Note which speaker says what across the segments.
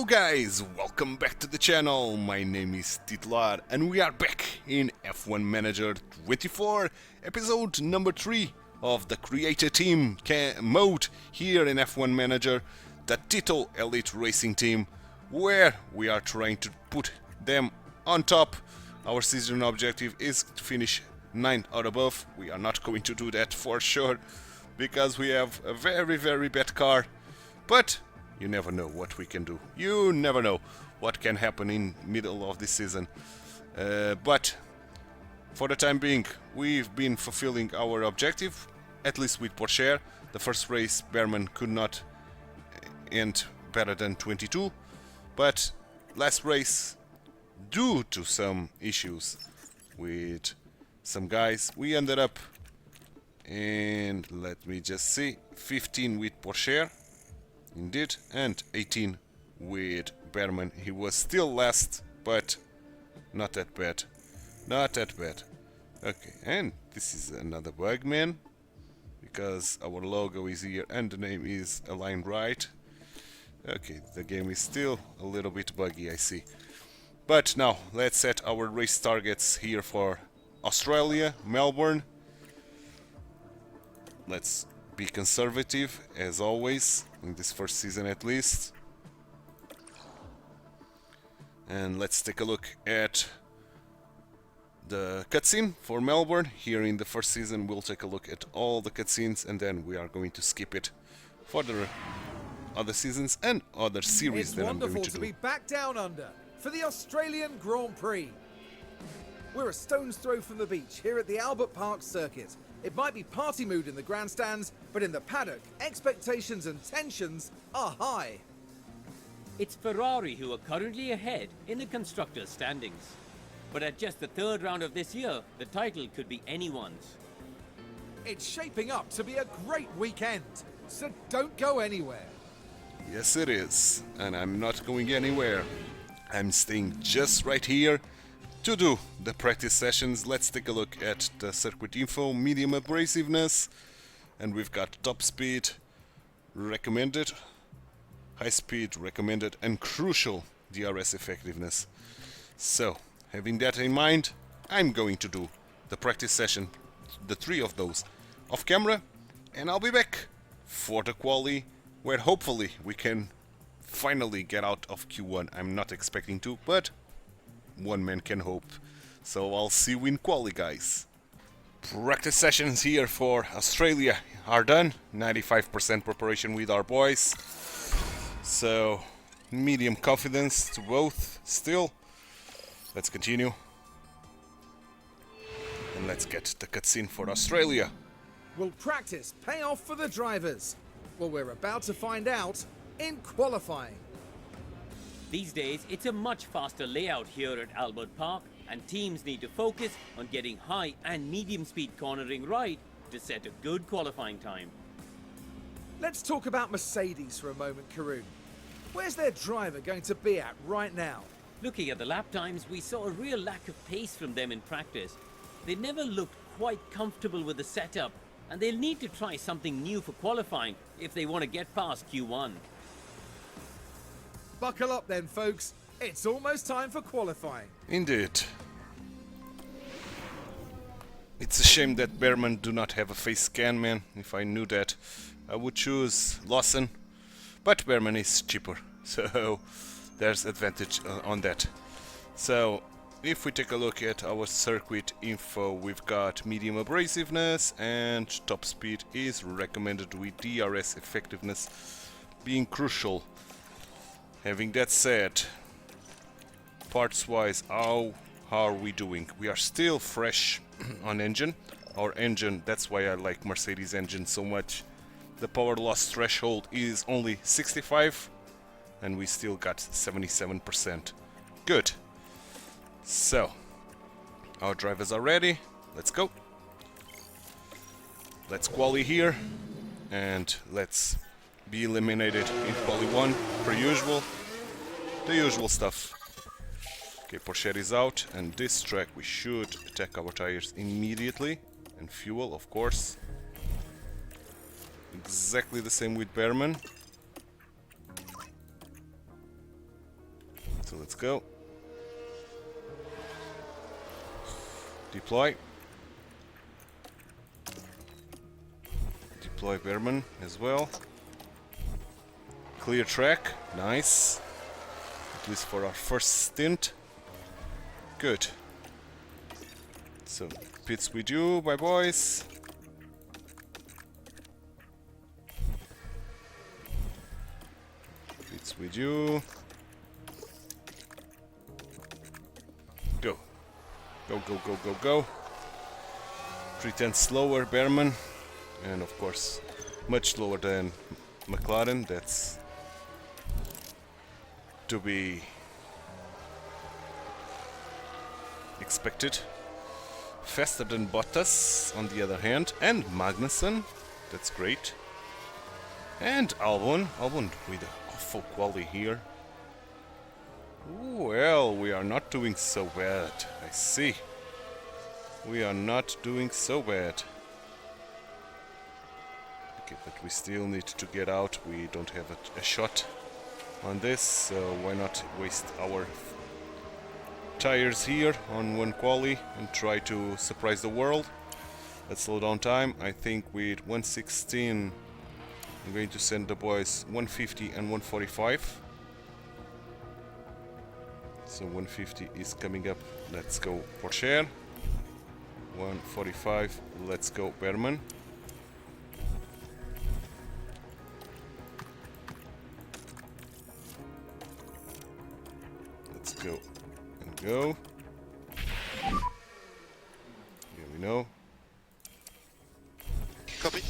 Speaker 1: Hello guys, welcome back to the channel. My name is TituElite and we are back in F1 Manager 24, episode number 3 of the Creator Team mode here in F1 Manager, the TituElite Racing team, where we are trying to put them on top. Our season objective is to finish 9 or above. We are not going to do that for sure, because we have a very bad car, but you never know what we can do. You never know what can happen in middle of this season. But for the time being, we've been fulfilling our objective, at least with Porsche. The first race, Berman could not end better than 22, but last race, due to some issues with some guys, we ended up, and let me just see, 15 with Porsche. Indeed, and 18 with Berman. He was still last, but not that bad. Not that bad. Okay, and this is another bug, man, because our logo is here and the name is aligned right. Okay, the game is still a little bit buggy, I see. But now, let's set our race targets here for Australia, Melbourne. Let's be conservative, as always, in this first season at least. And let's take a look at the cutscene for Melbourne. Here in the first season we'll take a look at all the cutscenes, and then we are going to skip it for the other seasons and other series that I'm going to do.
Speaker 2: It's wonderful to be back down under for the Australian Grand Prix. We're a stone's throw from the beach here at the Albert Park circuit. It might be party mood in the grandstands, but in the paddock, expectations and tensions are high.
Speaker 3: It's Ferrari who are currently ahead in the constructors' standings. But at just the third round of this year, the title could be anyone's.
Speaker 2: It's shaping up to be a great weekend, so don't go anywhere.
Speaker 1: Yes, it is, and I'm not going anywhere. I'm staying just right here to do the practice sessions. Let's take a look at the circuit info. Medium abrasiveness, and we've got top speed recommended, high speed recommended, and crucial DRS effectiveness. So having that in mind, I'm going to do the practice session, the 3 of those, off camera, and I'll be back for the quali, where hopefully we can finally get out of Q1. I'm not expecting to, but one man can hope. So I'll see you in quali, guys. Practice sessions here for Australia are done. 95% preparation with our boys. So medium confidence to both still. Let's continue. And let's get the cutscene for Australia.
Speaker 2: Will practice pay off for the drivers? Well, we're about to find out in qualifying.
Speaker 3: These days, it's a much faster layout here at Albert Park, and teams need to focus on getting high and medium speed cornering right to set a good qualifying time.
Speaker 2: Let's talk about Mercedes for a moment, Karun. Where's their driver going to be at right now?
Speaker 3: Looking at the lap times, we saw a real lack of pace from them in practice. They never looked quite comfortable with the setup, and they'll need to try something new for qualifying if they want to get past Q1.
Speaker 2: Buckle up then, folks. It's almost time for qualifying.
Speaker 1: Indeed. It's a shame that Berman do not have a face scan, man. If I knew that, I would choose Lawson. But Berman is cheaper, so there's advantage on that. So, if we take a look at our circuit info, we've got medium abrasiveness and top speed is recommended with DRS effectiveness being crucial. Having that said, parts wise, how are we doing? We are still fresh on engine. Our engine, that's why I like Mercedes engine so much. The power loss threshold is only 65 and we still got 77%. Good. So, our drivers are ready. Let's go. Let's quali here and let's be eliminated in quali 1 per usual. The usual stuff. Okay, Porsche is out, and this track we should attack our tires immediately, and fuel, of course. Exactly the same with Berman. So let's go. Deploy. Deploy Behrman as well. Clear track. Nice. At least for our first stint. Good. So, pits with you, bye boys. Pits with you. Go. Go, go, go, go, go. 3/10 slower, Behrman. And of course, much slower than Maclaren. That's to be expected. Faster than Bottas, on the other hand, and Magnussen. That's great. And Albon with awful quality here. Well, we are not doing so bad. I see. We are not doing so bad. Okay, but we still need to get out. We don't have a shot on this, so why not waste our tires here on one quali and try to surprise the world. Let's slow down time. I think with 116 I'm going to send the boys 150 and 145. So 150 is coming up. Let's go Porsche. 145. Let's go Behrman. Let's go. Go. Here we know.
Speaker 4: Copy.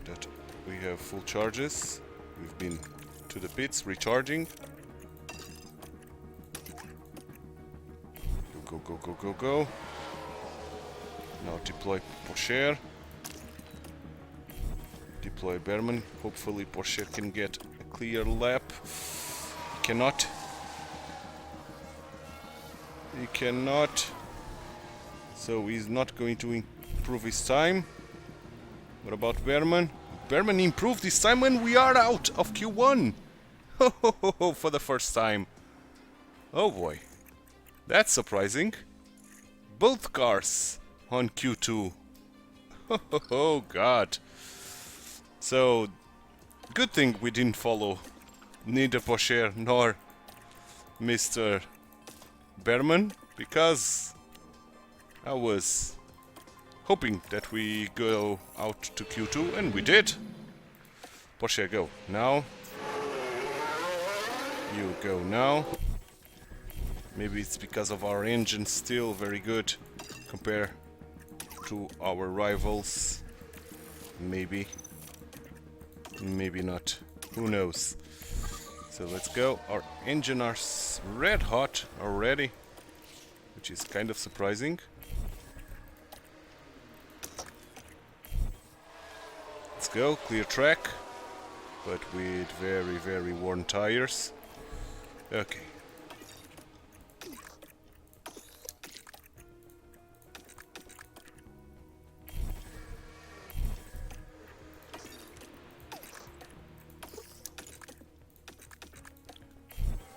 Speaker 1: That we have full charges. We've been to the pits recharging. Go, go, go, go, go. Now deploy Porsche. Deploy Behrman. Hopefully Porsche can get a clear lap. Cannot. He cannot. So he's not going to improve his time. What about Behrman? Behrman improved his time when we are out of Q1. For the first time. Oh boy. That's surprising. Both cars on Q2. Oh god. So, good thing we didn't follow neither Porsche nor Mr. Behrman, because I was hoping that we go out to Q2, and we did. Porsche, go now. You go now. Maybe it's because of our engine still very good compared to our rivals. Maybe. Maybe not. Who knows? So let's go. Our engine are red hot already, which is kind of surprising. Let's go. Clear track, but with very, very worn tires. Okay.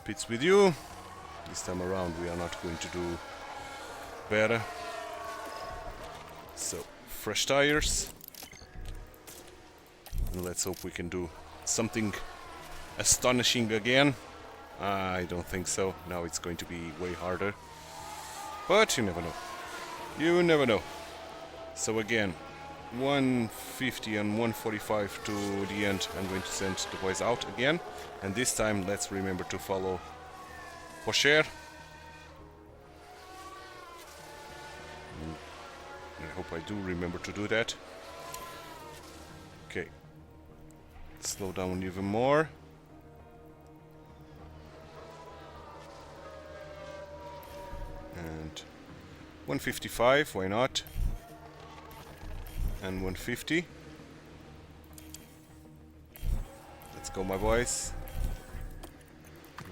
Speaker 1: Pits with you. This time around we are not going to do better. So, fresh tires. And let's hope we can do something astonishing again. I don't think so. Now it's going to be way harder. But you never know. You never know. So again, 150 and 145 to the end. I'm going to send the boys out again. And this time, let's remember to follow Porsche. I hope I do remember to do that. Okay. Slow down even more. And 155, why not? And 150. Let's go, my boys.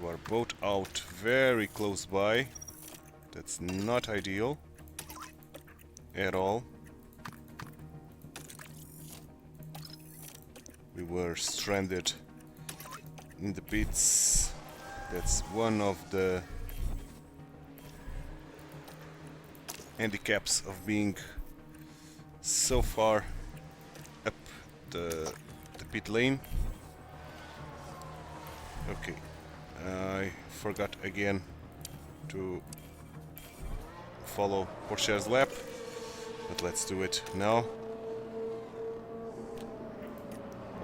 Speaker 1: You are both out very close by. That's not ideal at all. We were stranded in the pits That's one of the handicaps of being so far up the pit lane. Okay, I forgot again to follow Porsche's lap, but let's do it now.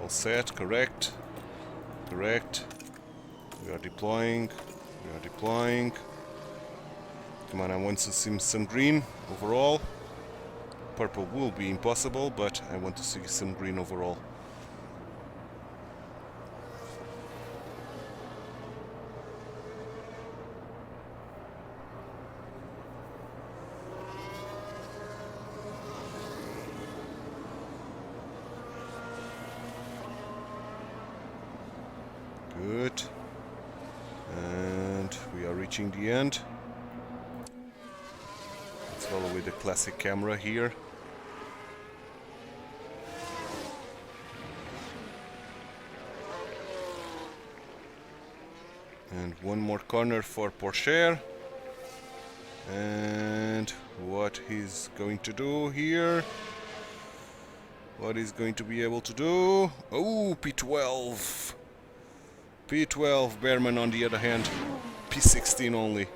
Speaker 1: All set, correct, correct. We are deploying, we are deploying. Come on, I want to see some green overall. Purple will be impossible, but I want to see some green overall. Good. And we are reaching the end. Let's follow with the classic camera here. And one more corner for Porsche. And what he's going to do here? What he's going to be able to do? Oh, P12. P12, Behrman on the other hand, P16 only.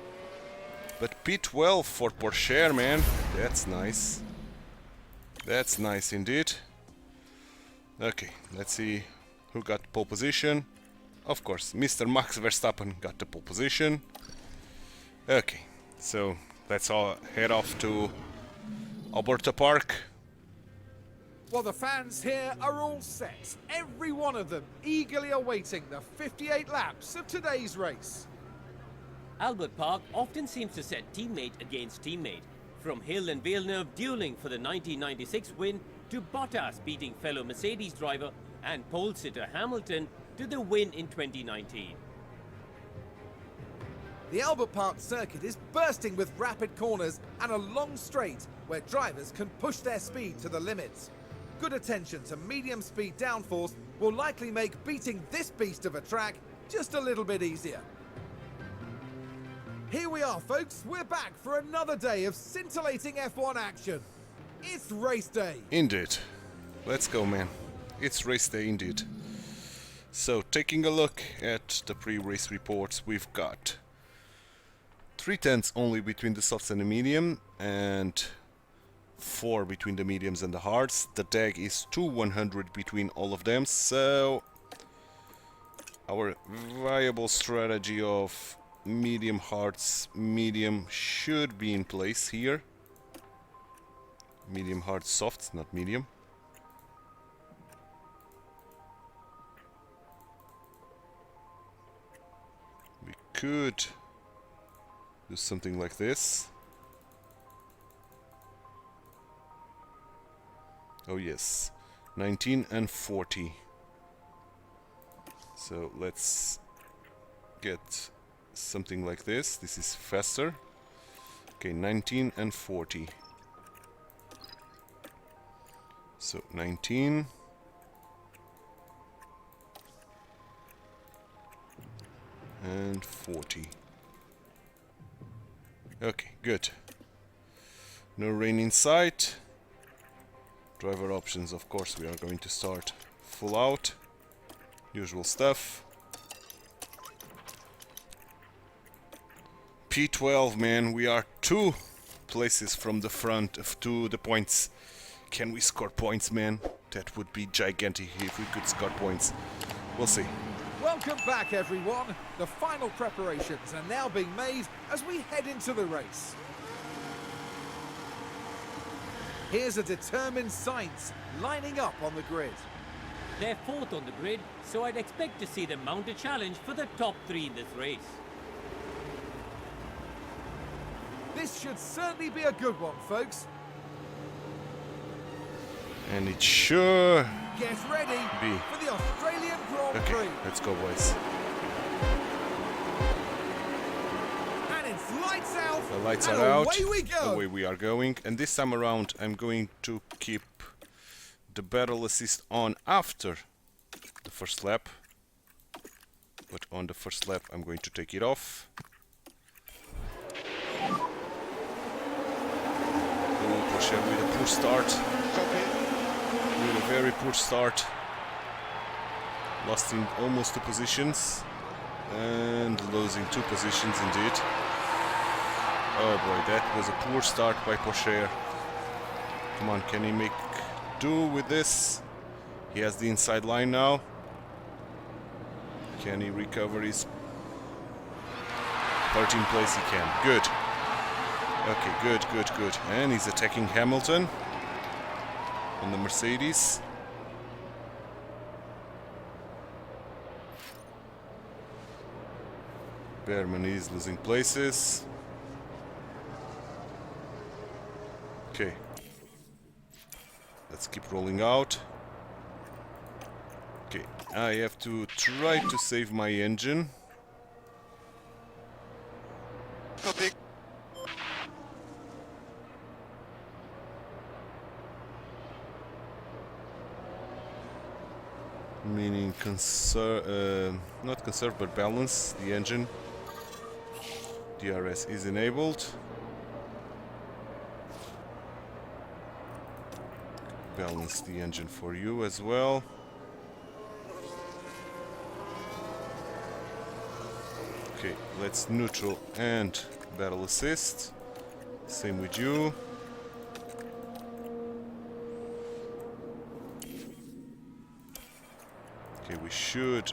Speaker 1: But P12 for Porsche, man, that's nice. That's nice indeed. Okay, let's see who got pole position. Of course, Mr. Max Verstappen got the pole position. Okay, so let's all head off to Alberta Park.
Speaker 2: Well, the fans here are all set, every one of them eagerly awaiting the 58 laps of today's race.
Speaker 3: Albert Park often seems to set teammate against teammate, from Hill and Villeneuve dueling for the 1996 win to Bottas beating fellow Mercedes driver and pole sitter Hamilton to the win in 2019.
Speaker 2: The Albert Park circuit is bursting with rapid corners and a long straight where drivers can push their speed to the limits. Good attention to medium speed downforce will likely make beating this beast of a track just a little bit easier. Here we are, folks. We're back for another day of scintillating F1 action. It's race day.
Speaker 1: Indeed. Let's go, man. It's race day indeed. So, taking a look at the pre-race reports, we've got 3/10 only between the softs and the medium, and 4 between the mediums and the hards. The tag is 2/100 between all of them, so our viable strategy of medium hards, medium should be in place here. Medium hard softs, not medium. We could do something like this. Oh yes, 19 and 40. So let's get something like this. This is faster. Okay, 19 and 40. So 19 and 40. Okay, good. No rain in sight. Driver options, of course, we are going to start full out. Usual stuff. P12, man, we are 2 places from the front to the points. Can we score points, man? That would be gigantic if we could score points. We'll see.
Speaker 2: Welcome back, everyone. The final preparations are now being made as we head into the race. Here's a determined Sainz lining up on the grid.
Speaker 3: They're 4th on the grid, so I'd expect to see them mount a challenge for the top 3 in this race.
Speaker 2: This should certainly be a good one, folks.
Speaker 1: And it sure
Speaker 2: Get ready
Speaker 1: be.
Speaker 2: for the Australian Grand Prix.
Speaker 1: Okay, let's go, boys.
Speaker 2: And it's lights out.
Speaker 1: The lights
Speaker 2: and
Speaker 1: are out.
Speaker 2: away we go.
Speaker 1: Away we are going. And this time around, I'm going to keep the battle assist on after the first lap. but on the first lap I'm going to take it off. Oh, Porsche with a poor start. With a very poor start. Lost in almost 2 positions. And losing 2 positions indeed. Oh boy, that was a poor start by Porsche. Come on, can he make do with this? He has the inside line now. Can he recover his 13th place? He can. Good. Okay, good. And he's attacking Hamilton on the Mercedes. Behrman is losing places. Okay. Let's keep rolling out. Okay, I have to try to save my engine.
Speaker 4: Copy.
Speaker 1: Meaning not conserve but balance the engine. DRS is enabled. Balance the engine for you as well. Okay, let's neutral and battle assist. Same with you. Okay, we should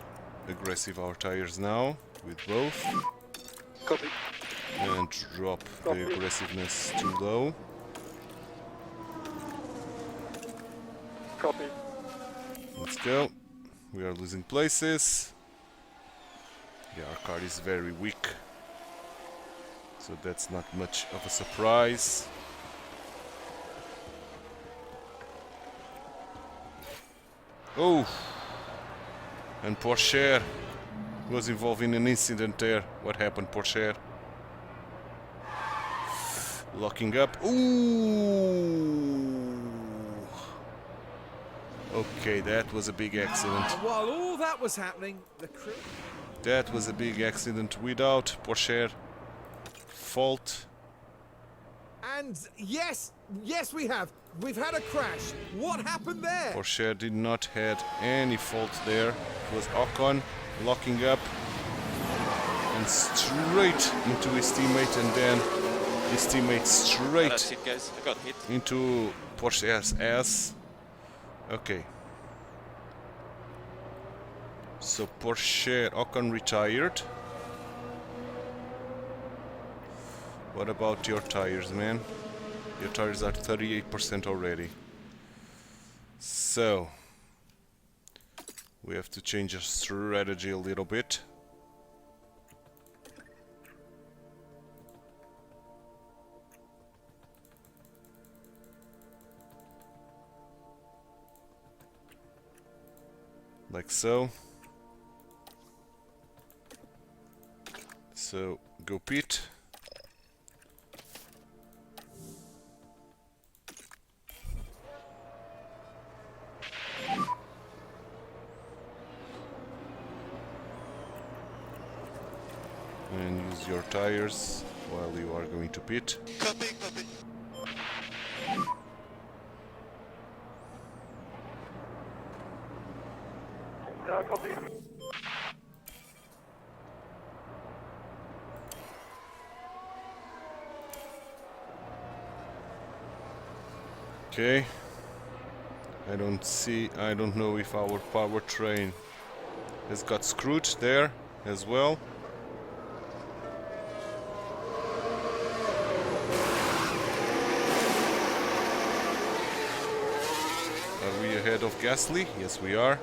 Speaker 1: aggressive our tires now with both.
Speaker 4: Copy.
Speaker 1: And drop the aggressiveness too low.
Speaker 4: Copy.
Speaker 1: Let's go. We are losing places. Yeah, our car is very weak. So that's not much of a surprise. Oh! And Porsche was involved in an incident there. What happened, Porsche? Locking up. Ooh! Okay, that was a big accident.
Speaker 2: And while all that was happening, the crew...
Speaker 1: That was a big accident without Porsche fault.
Speaker 2: And yes, we have. We've had a crash. What happened there?
Speaker 1: Porsche did not had any fault there. It was Ocon locking up and straight into his teammate, and then his teammate straight
Speaker 4: That's it, guys. I got hit.
Speaker 1: into Porsche's ass. Okay. So Porsche, Ocon retired. What about your tires, man? Your tires are 38% already. So we have to change our strategy a little bit. Like so. So go pit. And use your tires while you are going to pit.
Speaker 4: Copy, copy. Copy.
Speaker 1: Okay. I don't know if our powertrain has got screwed there as well. Are we ahead of Gasly? Yes, we are.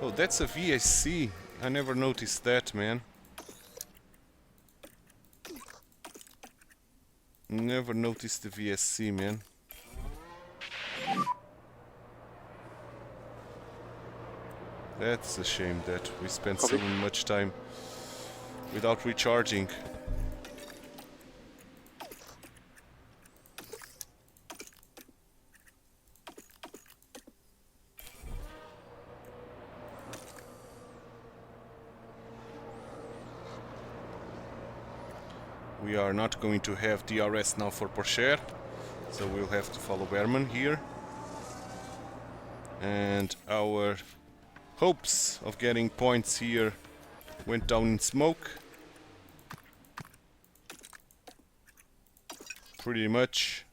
Speaker 1: Oh, that's a VSC. I never noticed that, man. Never noticed the VSC, man. That's a shame that we spent so much time without recharging. We are not going to have DRS now for Porsche, so we'll have to follow Behrman here. And our hopes of getting points here went down in smoke. Pretty much.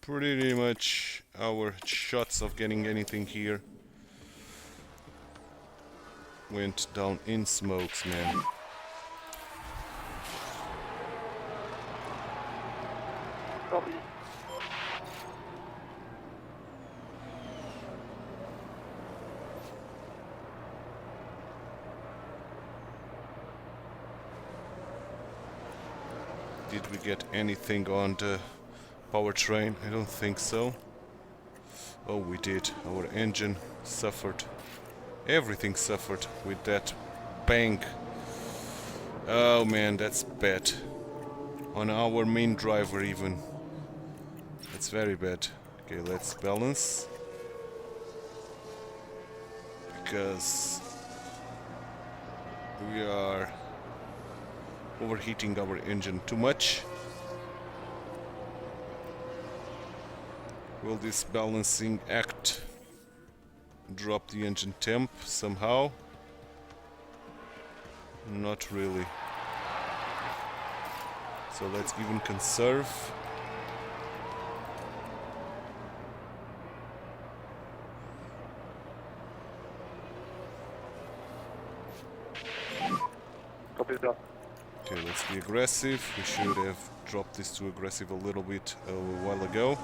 Speaker 1: Pretty much our shots of getting anything here went down in smokes, man.
Speaker 4: Copy.
Speaker 1: Did we get anything on the powertrain? I don't think so. Oh, we did. Our engine suffered. Everything suffered with that bang. Oh man, that's bad. On our main driver even. That's very bad. Okay, let's balance. Because we are overheating our engine too much. Will this balancing act drop the engine temp somehow? Not really. So let's even conserve.
Speaker 4: Copy that.
Speaker 1: Okay, let's be aggressive. We should have dropped this to aggressive a little bit a while ago.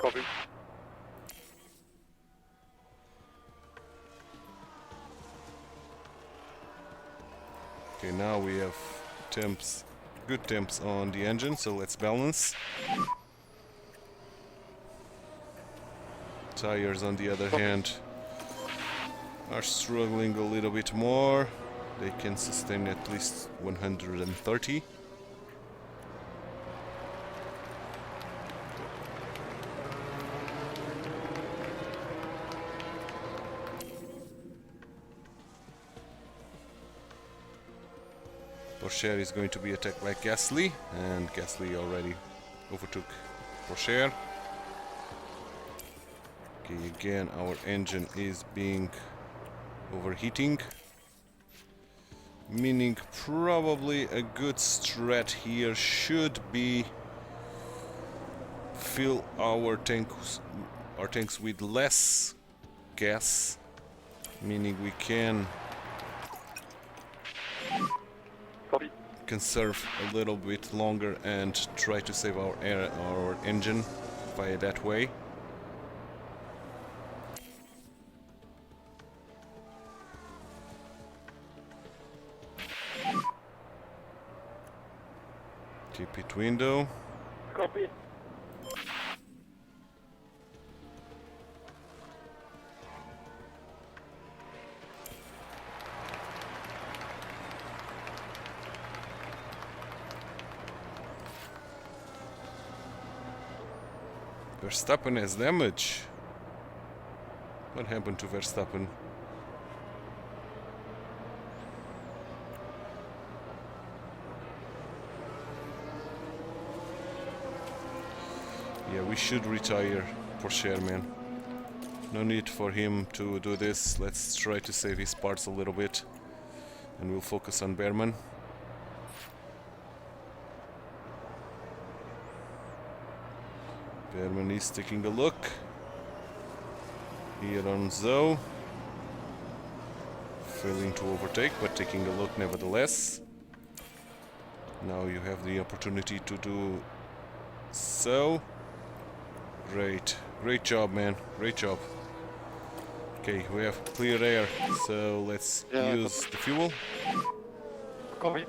Speaker 4: Copy.
Speaker 1: Okay, now we have temps, good temps on the engine, so let's balance. Tires, on the other hand, are struggling a little bit more. They can sustain at least 130. Porsche is going to be attacked by Gasly, and Gasly already overtook Porsche. Okay, again our engine is being overheating, meaning probably a good strat here should be fill our tanks with less gas, meaning we can
Speaker 4: Copy.
Speaker 1: conserve a little bit longer and try to save our air, our engine via that way. Keep it window.
Speaker 4: Copy.
Speaker 1: Verstappen has damage. What happened to Verstappen? Yeah, we should retire Porsche, man. No need for him to do this. Let's try to save his parts a little bit. And we'll focus on Behrman. Behrman is taking a look here on Zoe, failing to overtake, but taking a look nevertheless. Now you have the opportunity to do so. Great job, man, great job. Okay, we have clear air, so let's use the fuel.
Speaker 4: Copy.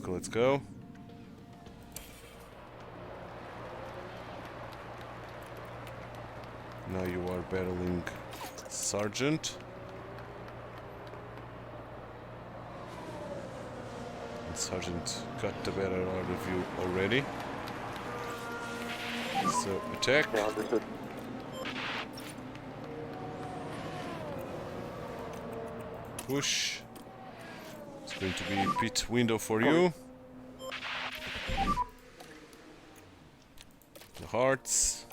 Speaker 1: Let's go. battling Sargent. And Sargent got the better out of you already. So attack.
Speaker 4: Yeah, understood.
Speaker 1: Push. It's going to be pit window for you. The hearts.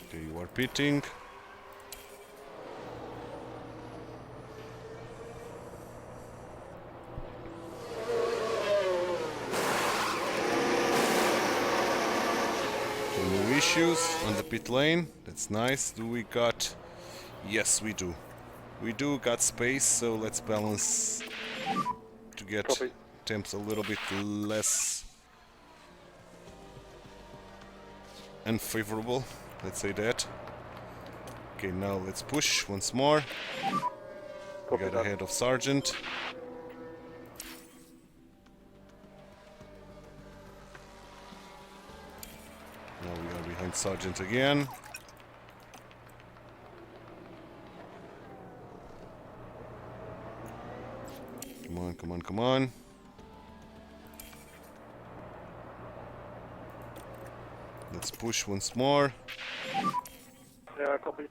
Speaker 1: Okay, you are pitting. No issues on the pit lane. That's nice. Do we got... Yes, we do. We do got space, so let's balance to get
Speaker 4: Copy.
Speaker 1: temps a little bit less unfavorable. Let's say that. Okay, now let's push once more. We
Speaker 4: Copy
Speaker 1: got
Speaker 4: that.
Speaker 1: ahead of Sargent. Now we are behind Sargent again. Come on, come on, come on. Let's push once more.
Speaker 4: Yeah, copy.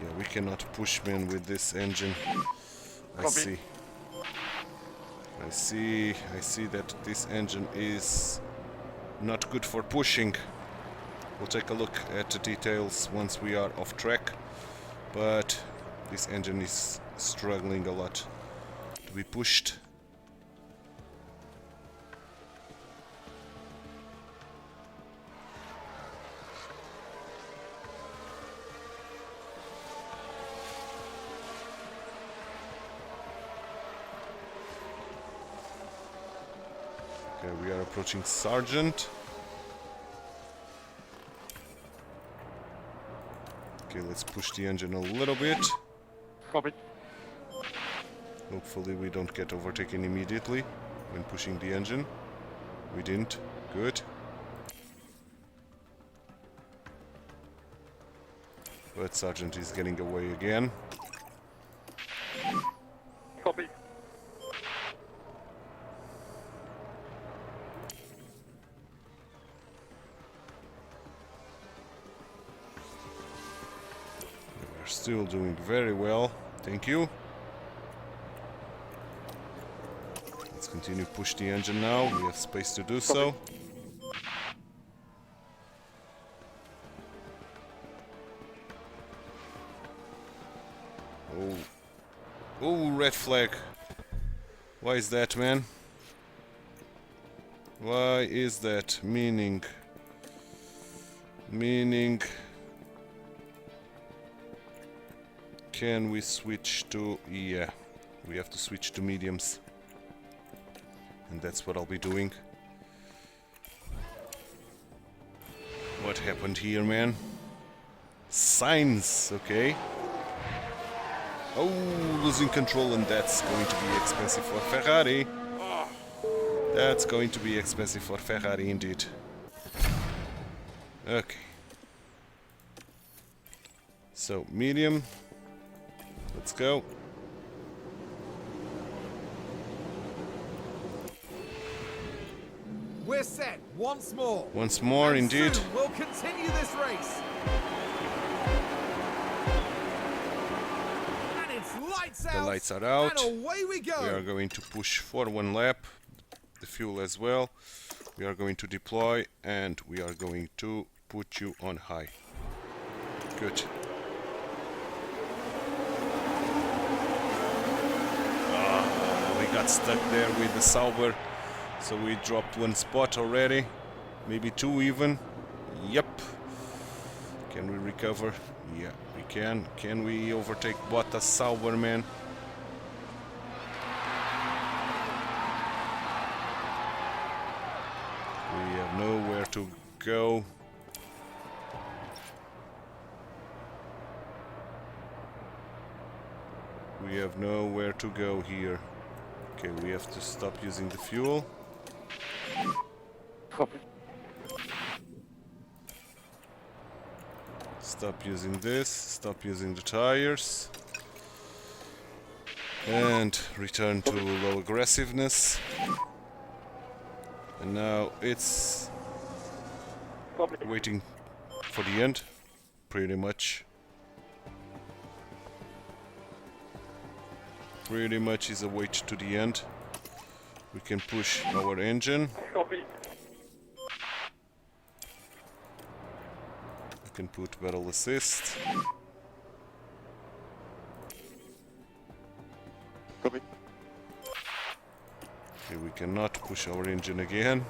Speaker 1: Yeah, we cannot push, man, with this engine. I
Speaker 4: Copy.
Speaker 1: see. I see that this engine is not good for pushing. We'll take a look at the details once we are off track. But this engine is struggling a lot to be pushed. Okay, we are approaching Sargent. Okay, let's push the engine a little bit.
Speaker 4: Copy.
Speaker 1: Hopefully we don't get overtaken immediately when pushing the engine. We didn't. Good. But Sargent is getting away again.
Speaker 4: Copy.
Speaker 1: We're still doing very well. Thank you. Let's continue push the engine now. We have space to do so. Oh. Oh, red flag. Why is that, man? Why is that? Meaning... Can we switch to... Yeah, we have to switch to mediums. And that's what I'll be doing. What happened here, man? Signs, okay. Oh, losing control, and that's going to be expensive for Ferrari. That's going to be expensive for Ferrari indeed. Okay. So, medium. Let's go.
Speaker 2: We're set once more.
Speaker 1: Once more,
Speaker 2: And
Speaker 1: indeed.
Speaker 2: soon we'll continue this race. And it's lights out.
Speaker 1: The lights are out.
Speaker 2: And away we go.
Speaker 1: We are going to push for one lap. The fuel as well. We are going to deploy and we are going to put you on high. Good. We got stuck there with the Sauber, so we dropped one spot already, maybe two even. Yep. Can we recover? Yeah, we can. Can we overtake Bottas Sauber, man? We have nowhere to go. We have nowhere to go here. Okay, we have to stop using the fuel.
Speaker 4: Copy.
Speaker 1: Stop using this, stop using the tires. And return to low aggressiveness. And now it's
Speaker 4: Copy.
Speaker 1: waiting for the end, pretty much. Pretty much is a wait to the end. We can push our engine.
Speaker 4: Copy.
Speaker 1: We can put pedal assist.
Speaker 4: Copy.
Speaker 1: Okay, we cannot push our engine again.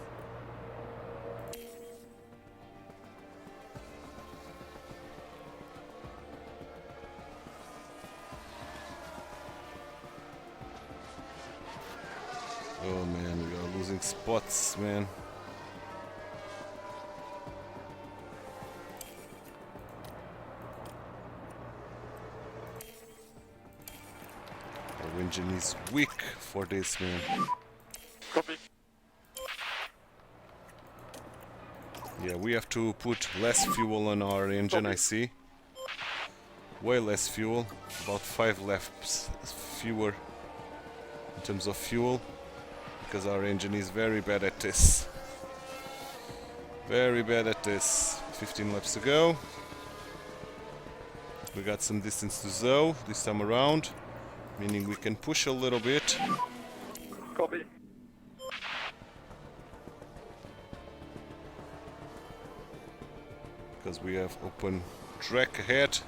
Speaker 1: Oh man, we are losing spots, man. Our engine is weak for this, man.
Speaker 4: Copy.
Speaker 1: Yeah, we have to put less fuel on our engine, I see. Way less fuel, about 5 laps fewer in terms of fuel, because our engine is very bad at this. Very bad at this. 15 laps to go. We got some distance to Zoe this time around, meaning we can push a little bit.
Speaker 4: Copy.
Speaker 1: Because we have open track ahead.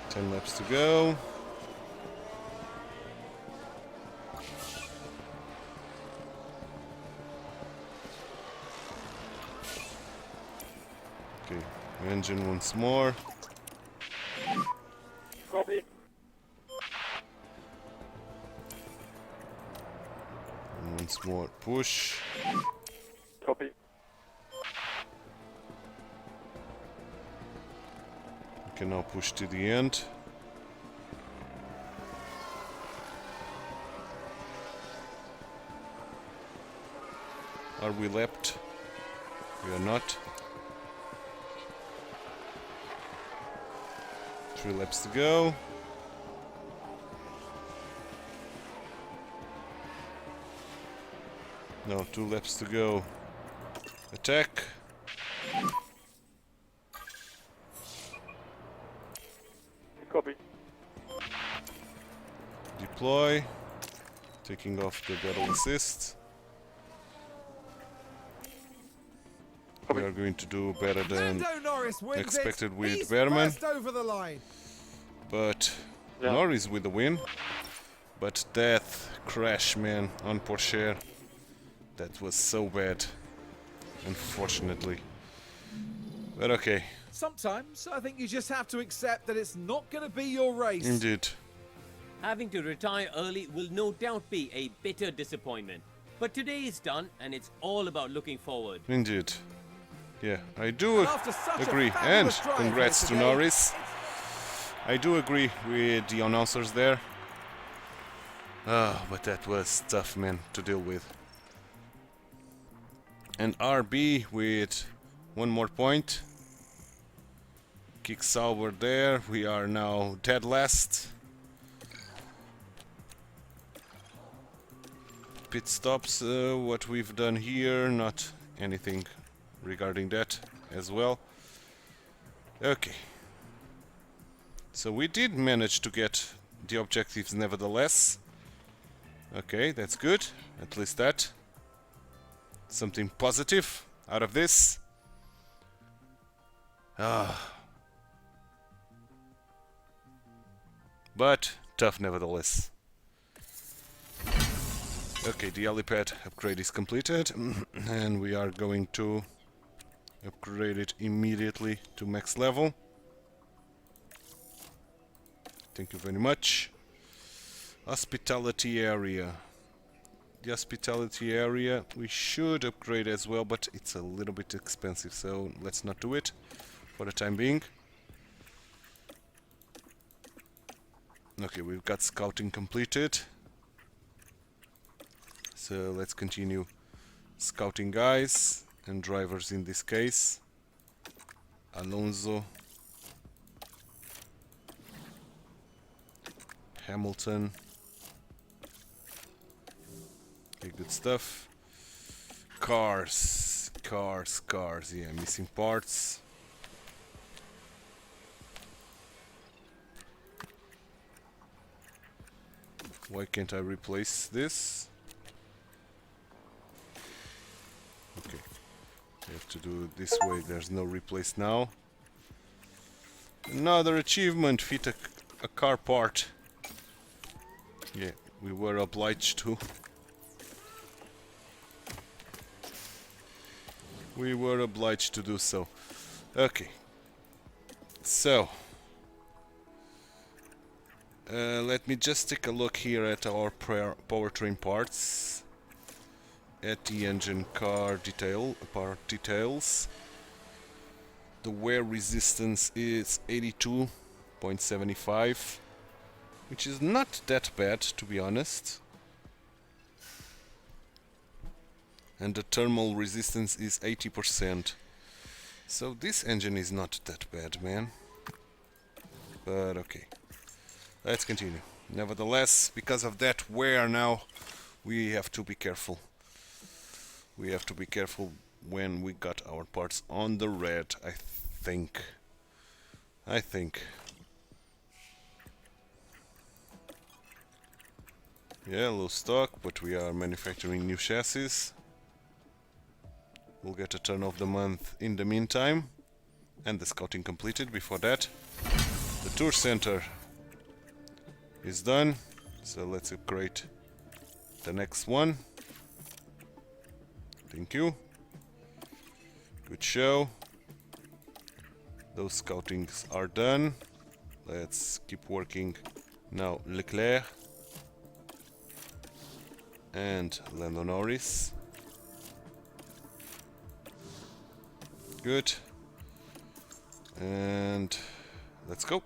Speaker 1: Ten laps to go. Okay, engine once more.
Speaker 4: Copy.
Speaker 1: And once more push.
Speaker 4: Copy.
Speaker 1: We can now push to the end. Are we lapped? We are not. 3 laps to go. No, 2 laps to go. Attack.
Speaker 4: Copy.
Speaker 1: Deploy. Taking off the pedal assist. We are going to do better than
Speaker 2: Lando Norris wins
Speaker 1: expected
Speaker 2: it.
Speaker 1: with
Speaker 2: He's
Speaker 1: Behrman.
Speaker 2: first over the line.
Speaker 1: But
Speaker 4: Yeah.
Speaker 1: Norris with the win. But that crash, man, on Porsche, that was so bad, unfortunately. But okay,
Speaker 2: Sometimes I think you just have to accept that it's not going to be your race.
Speaker 1: indeed.
Speaker 3: Having to retire early will no doubt be a bitter disappointment. But today is done, and it's all about looking forward.
Speaker 1: Indeed. Yeah, I do
Speaker 2: After such a
Speaker 1: agree. And
Speaker 2: fabulous drive
Speaker 1: congrats to
Speaker 2: today.
Speaker 1: Norris. I do agree with the announcers there. But that was tough, man, to deal with. And RB with 1 more point. Kick Sauber there. We are now dead last. Pit stops, what we've done here, not anything regarding that as well. Okay. So we did manage to get the objectives nevertheless. Okay, that's good. At least that. Something positive out of this. But tough nevertheless. Okay, the helipad upgrade is completed, and we are going to upgrade it immediately to max level. Thank you very much. Hospitality area. the hospitality area we should upgrade as well, but it's a little bit expensive, so let's not do it for the time being. Okay, we've got scouting completed, so let's continue scouting guys and drivers in this case. Alonso, Hamilton. Okay, good stuff. Cars, yeah, missing parts. Why can't I replace this? Okay, I have to do it this way, there's no replace now. Another achievement, fit a car part. Yeah, we were obliged to. We were obliged to do so. Okay. So. Let me just take a look here at our powertrain parts. At the engine car part details. The wear resistance is 82.75, which is not that bad, to be honest. And the thermal resistance is 80%. So this engine is not that bad, man. But okay. Let's continue. Nevertheless, because of that wear now, we have to be careful. We have to be careful when we got our parts on the red, I think. Yeah, low stock, but we are manufacturing new chassis. We'll get a turn of the month in the meantime. And the scouting completed before that. The tour center is done. So let's upgrade the next one. Thank you. Good show. Those scoutings are done. Let's keep working now. Leclerc and Lando Norris. Good. And let's go.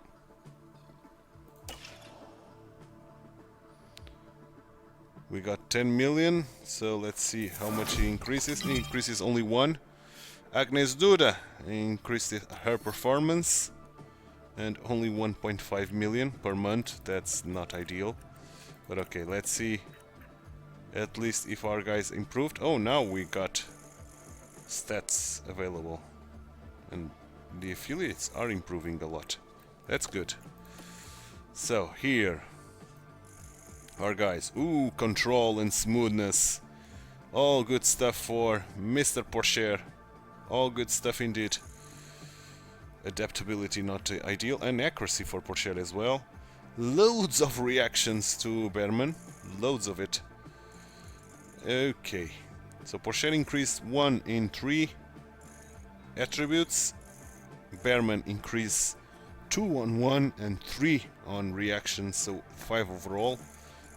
Speaker 1: We got 10 million, so let's see how much he increases. He increases only one. Agnes Duda increased her performance and only 1.5 million per month. That's not ideal, but okay, let's see at least if our guys improved. Oh, now we got stats available and the affiliates are improving a lot. That's good. So here our guys, ooh, control and smoothness, all good stuff for Mr. Porsche. All good stuff indeed. Adaptability not ideal, and accuracy for Porsche as well. Loads of reactions to Behrman, loads of it. Okay, so Porsche increased 1 in 3 attributes. Behrman increased 2 on 1 and 3 on reactions, so 5 overall.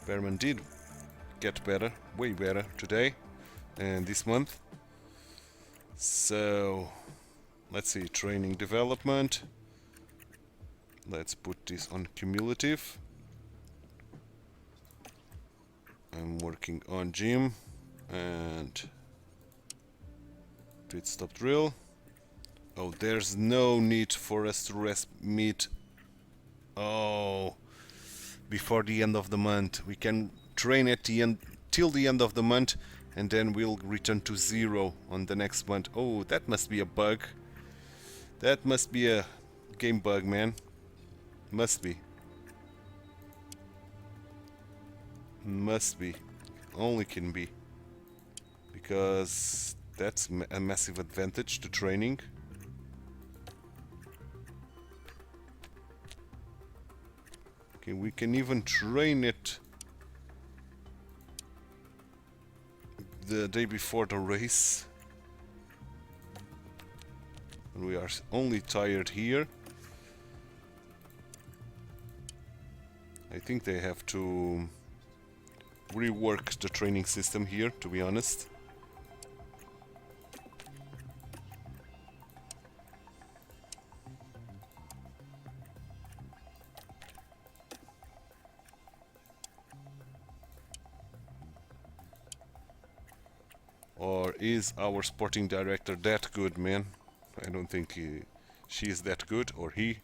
Speaker 1: Behrman did get better, way better today and this month. So let's see, training development. Let's put this on cumulative. I'm working on gym and pit stop drill. Oh, there's no need for us to rest meet. Oh, before the end of the month. We can train at the end till the end of the month, and then we'll return to 0 on the next month. Oh, that must be a bug. That must be a game bug, man. Must be. Must be. Only can be. Because that's a massive advantage to training. Okay, we can even train it the day before the race. And we are only tired here. I think they have to rework the training system here, to be honest. Or is our sporting director that good, man? I don't think she is that good, or he.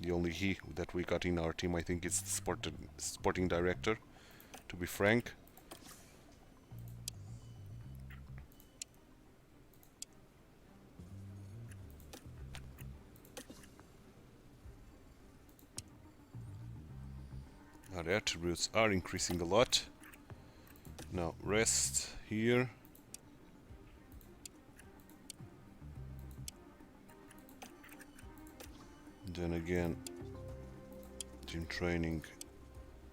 Speaker 1: The only he that we got in our team, I think it's the sporting director, to be frank. Our attributes are increasing a lot. Now rest here. Then again, gym training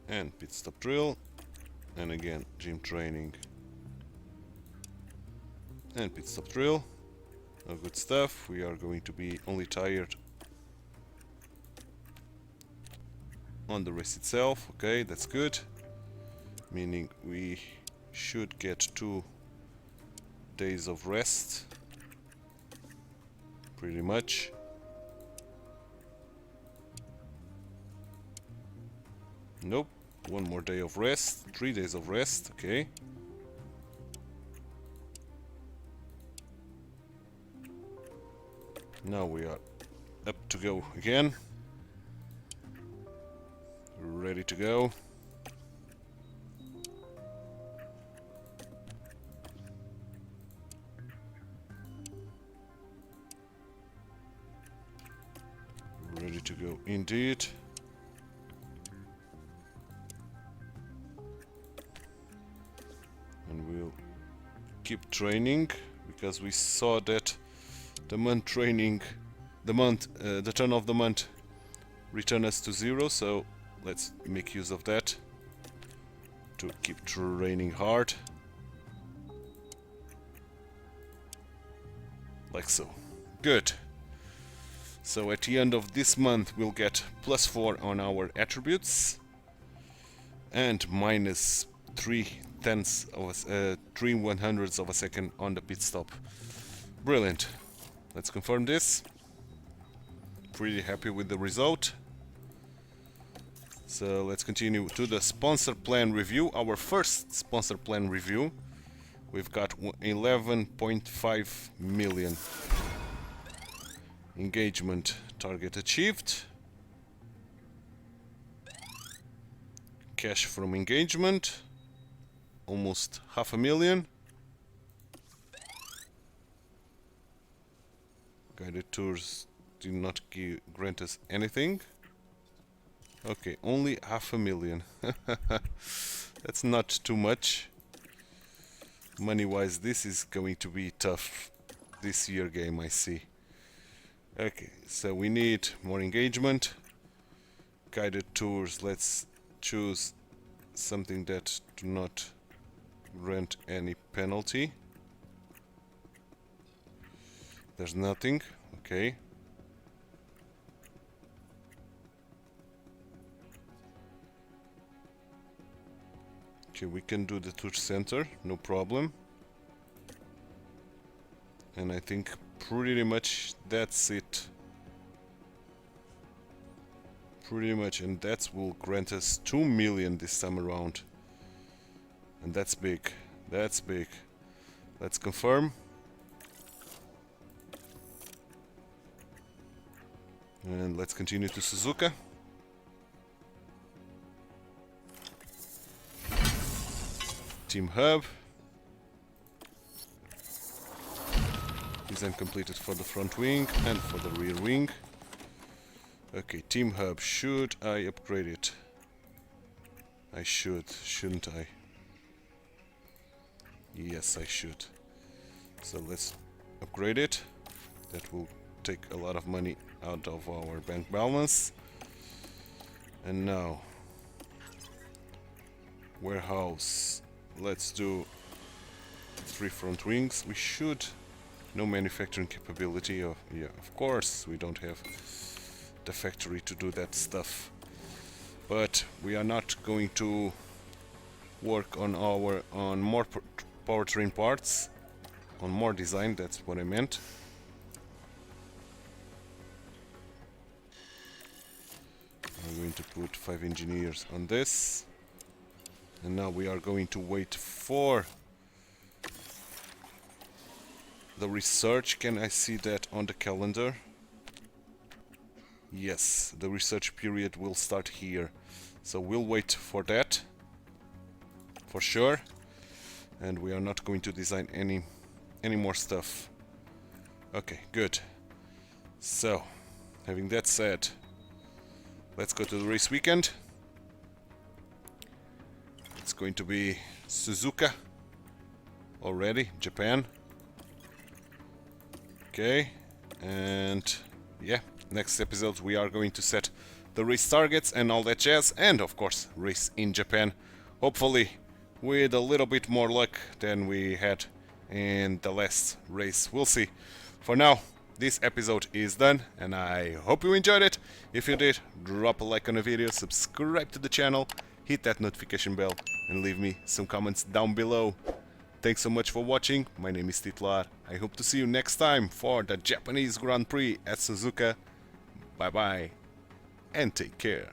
Speaker 1: and pit stop drill, and again gym training and pit stop drill. All good stuff. We are going to be only tired on the race itself. Okay, that's good, meaning we should get 2 days of rest pretty much. Nope, 1 more day of rest, 3 days of rest, okay. Now we are up to go again. Ready to go. Ready to go indeed. And we'll keep training because we saw that the month training, the turn of the month return us to 0, so let's make use of that to keep training hard. Like so. Good. So at the end of this month we'll get +4 on our attributes and minus 3/100ths of a second on the pit stop. Brilliant. Let's confirm this. Pretty happy with the result. So let's continue to the sponsor plan review. Our first sponsor plan review. We've got 11.5 million. Engagement target achieved. Cash from engagement. Almost 500,000. Guided tours did not grant us anything. Okay, only 500,000. That's not too much. Money-wise, this is going to be tough this year game, I see. Okay, so we need more engagement. Guided tours, let's choose something that do not grant any penalty. There's nothing, okay. Okay, we can do the tour center, no problem. And I think pretty much that's it. Pretty much, and that will grant us 2 million this time around. And that's big. That's big. Let's confirm. And let's continue to Suzuka. Team Hub. Design completed for the front wing and for the rear wing. Okay, Team Hub. Should I upgrade it? I should, shouldn't I? Yes, I should. So let's upgrade it. That will take a lot of money out of our bank balance. And now, warehouse. Let's do 3 front wings. We should. No manufacturing capability. Of, yeah, of course, we don't have the factory to do that stuff. But we are not going to work on more powertrain parts, on more design. That's what I meant. I'm going to put 5 engineers on this, and now we are going to wait for the research. Can I see that on the calendar? Yes, the research period will start here, so we'll wait for that for sure, and we are not going to design any more stuff. Okay, good. So, having that said, let's go to the race weekend. It's going to be Suzuka already, Japan. Okay, and yeah, next episodes we are going to set the race targets and all that jazz, and of course race in Japan, hopefully with a little bit more luck than we had in the last race. We'll see. For now, this episode is done, and I hope you enjoyed it. If you did, drop a like on the video, subscribe to the channel, hit that notification bell, and leave me some comments down below. Thanks so much for watching. My name is TituElite. I hope to see you next time for the Japanese Grand Prix at Suzuka. Bye bye, and take care.